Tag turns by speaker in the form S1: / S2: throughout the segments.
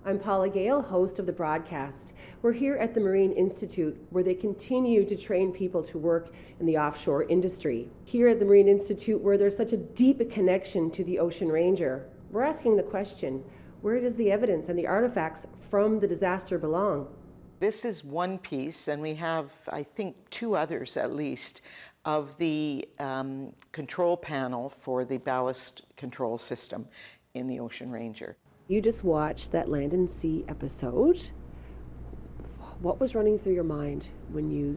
S1: I'm Paula Gale, host of the broadcast. We're here at the Marine Institute, where they continue to train people to work in the offshore industry. Here at the Marine Institute, where there's such a deep connection to the Ocean Ranger, we're asking the question, where does the evidence and the artifacts from the disaster belong?
S2: This is one piece, and we have, I think, two others at least, of the control panel for the ballast control system in the Ocean Ranger.
S1: You just watched that Land and Sea episode. What was running through your mind when you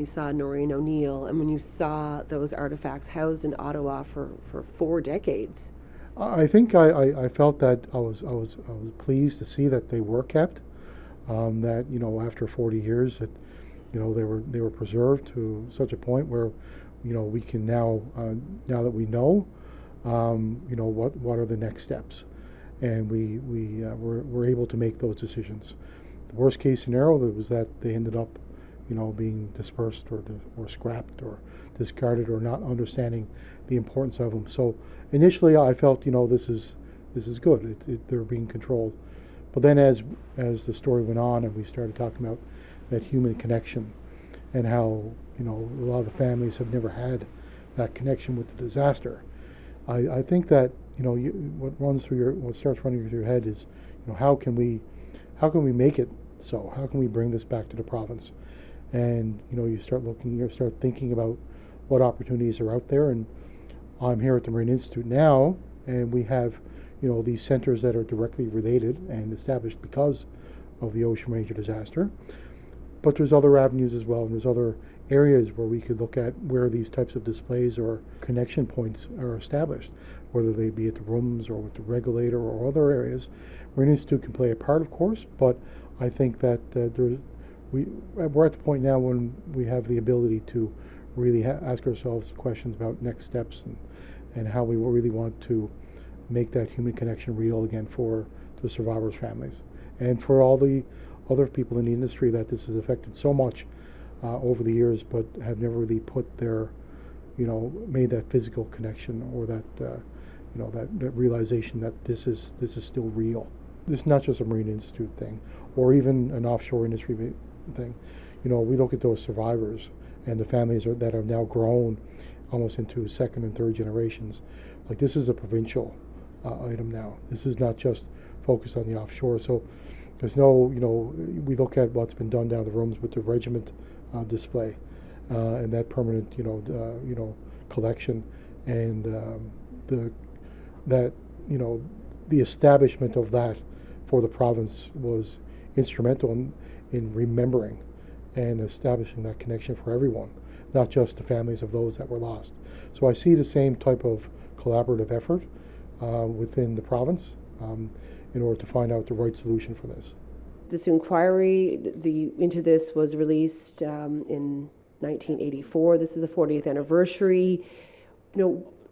S1: saw Noreen O'Neill and when you saw those artifacts housed in Ottawa for 4 decades?
S3: I think I felt that I was pleased to see that they were kept. That after 40 years that they were preserved to such a point where we can now that we know what are the next steps, and we're able to make those decisions. The worst case scenario was that they ended up being dispersed or scrapped or discarded or not understanding the importance of them. So initially I felt this is good. They're being controlled. But then as the story went on and we started talking about that human connection and how a lot of the families have never had that connection with the disaster, I think that what starts running through your head is how can we make it so? How can we bring this back to the province? And you start thinking about what opportunities are out there. And I'm here at the Marine Institute now, and we have these centers that are directly related and established because of the Ocean Ranger disaster. But there's other avenues as well, and there's other areas where we could look at where these types of displays or connection points are established, whether they be at the rooms or with the regulator or other areas. Marine Institute can play a part, of course, but I think that we're at the point now when we have the ability to really ask ourselves questions about next steps and how we really want to make that human connection real again for the survivors' families and for all the other people in the industry that this has affected so much over the years, but have never really put their, made that physical connection or that, that realization that this is still real. This is not just a Marine Institute thing or even an offshore industry thing. We look at those survivors and the families that are now grown almost into second and third generations. Like, this is a provincial item now. This is not just focused on the offshore. So there's no, we look at what's been done down the rooms with the regiment display and that permanent, collection, and the establishment of that for the province was instrumental in remembering and establishing that connection for everyone, not just the families of those that were lost. So I see the same type of collaborative effort within the province in order to find out the right solution for this.
S1: This inquiry into this was released in 1984. This is the 40th anniversary.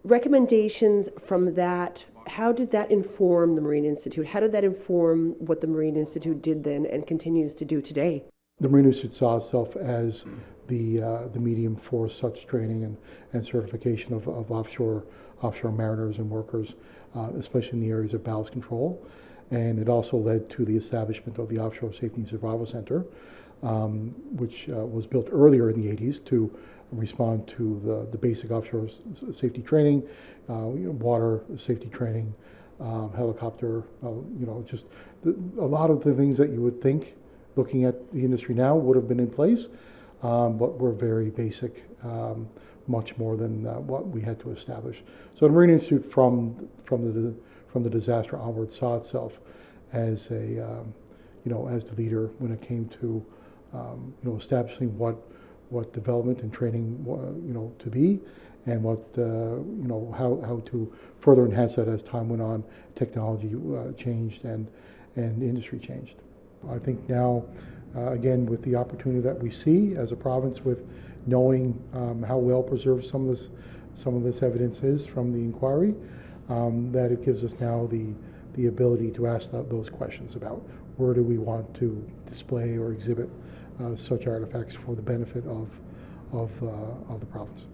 S1: Recommendations from that, how did that inform the Marine Institute? How did that inform what the Marine Institute did then and continues to do today?
S3: The Marine Institute saw itself as the medium for such training and certification of offshore mariners and workers, especially in the areas of ballast control. And it also led to the establishment of the Offshore Safety and Survival Center, which was built earlier in the 80s to respond to the basic offshore safety training, water safety training, helicopter, just a lot of the things that you would think, looking at the industry now, would have been in place, but were very basic, much more than what we had to establish. So the Marine Institute, from the disaster onward, saw itself as as the leader when it came to establishing what development and training to be, and what how to further enhance that as time went on, technology changed and the industry changed. I think now, again, with the opportunity that we see as a province, with knowing how well preserved some of this evidence is from the inquiry, that it gives us now the ability to ask those questions about where do we want to display or exhibit such artifacts for the benefit of the province.